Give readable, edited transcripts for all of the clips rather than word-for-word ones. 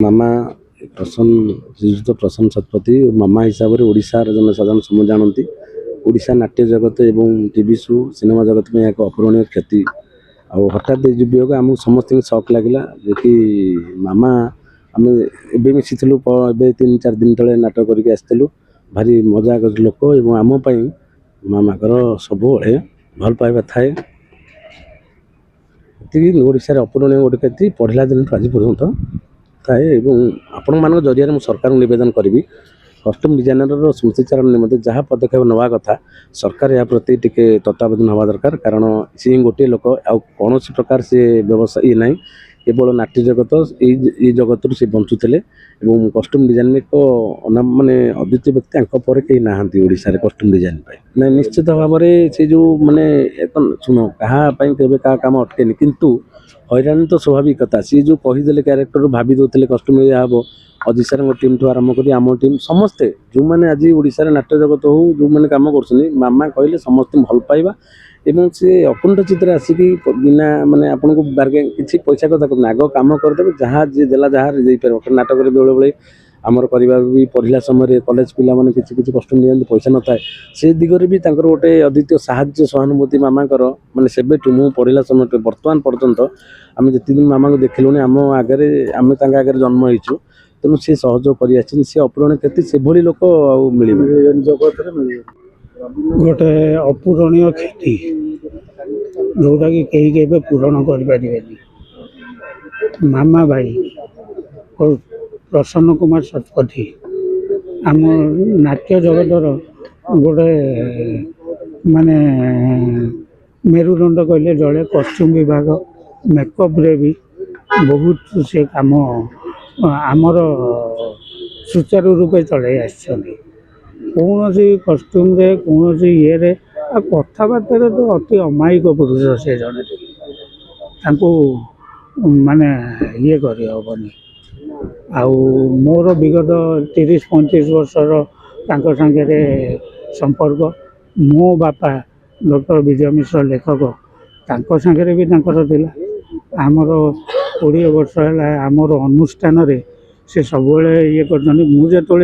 मामा प्रसन्न श्रीजुत प्रसन्न शतपथी मामा हिसाब से ओडिशार जनसाधारण समझ जानती। ओडिशा नाट्य जगत एवं टीवी शो सिनेमा जगत में एक अपूरणीय क्षति आ हठात वियोग आमको समस्त शक लगे कि मामा आम ए मिशीलु ए 3-4 दिन तले नाटक करके आसलु भारी मजा लोक और आमपाई मामाकर सब भल पाइबा थाए। ओडिशा अपूरणीय गोटे क्षति पढ़ला दिन आज पर्यंत थाए। आपण मान जरिया मुझे सरकार निवेदन करी कस्ट्यूम डिजाइनर स्मृतिचारण निमंते जहाँ पदक्षेप नवा कथा सरकार या प्रति टिके तत्वावधान हवा दरकार। कारण सी गोटे लोक कौन प्रकार से व्यवसाय ना केवल नाट्य जगत ये जगत से बंचुले और कस्ट्यूम डिजाइन एक माने अद्वितीय व्यक्ति पर कहीं नहांती ओडिशा रे कस्ट्यूम डिजाइन ना निश्चित भाव से जो माने शुण क्या काम अटकेनि किंतु हैरानी तो स्वाभाविक कथा। सी जो कहीदे क्यारेक्टर भावी दौले कस्ट्यूम या हम अजिसार टीम ठू आरंभ कर आम टीम समस्ते जो मैंने आज ओडिशा रे नाट्य जगत हो जो मैंने काम कर मामा कहले समस्त भल पाइबा एवं से अकुंठ चित्र आसिक बिना माने आपन को बार्गेन किसी पैसा कथा करना आग कम करदे जहाँ जी देला जहाँ पार नाटक बेले बेले आमर करवा भी पढ़ला समय कॉलेज पिला माने किसी किसी कष्ट नि पैसा न थाए से दिगरे भी तांकर गोटे अद्वितीय साहाय्य सहानुभूति मामाकर माने सेबेठू मु पढ़ला समय वर्तमान पर्यंत आम जिते दिन मामा को देखलुँ आम आगे आम आगे जन्म होइछु तेणु सी सहयोग कर सी अपूरण क्षति से भली लोक मिले गोटे अपूरणीय क्षति जोटा कि कहीं के पूरण कर मामा भाई और प्रसन्न कुमार शतपथी आम नाट्य जगतर गोटे माने मेरुदंड कहले जड़े कस्ट्यूम विभाग मेकअप रे भी बहुत से काम आमर सुचारू रूपे चले कौन सी कस्ट्यूम रे कौन सी ये कथबार्ता तो अति अमायिक पुरुष से जड़े माने ये करनी आउ मोर विगत 30-35 वर्षर सागे संपर्क मो बापा डॉक्टर विजय मिश्र लेखक सागे भी थिला आमर 20 वर्ष है आमर अनुष्ठान रे से सब ये कर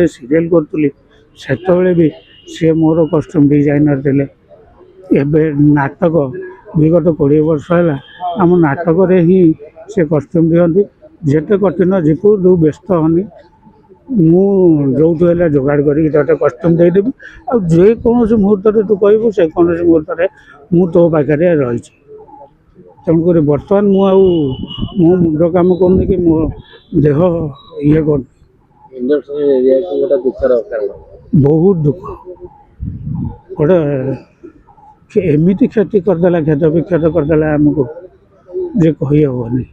सीरियल करी से भी सी मोर कस्ट्यूम डिजाइनर थे एबे नाटक विगत 20 वर्ष है आम नाटक रे ही से कस्ट्यूम दिखती जेते कठिन जीको जो व्यस्त हनी मु जो जोगाड़ करते कस्ट्यूम देदेवी आ जेकोसी मुहूर्त तू कहबू से कौन मुहूर्त मु तो पाखे रही तेणुक बर्तमान मो मुंड काम कर कि मो देह ये कर बहुत दुख गोटे एमती क्षति करदेला क्षत विक्षत करदेला आमको जे कही हेनी।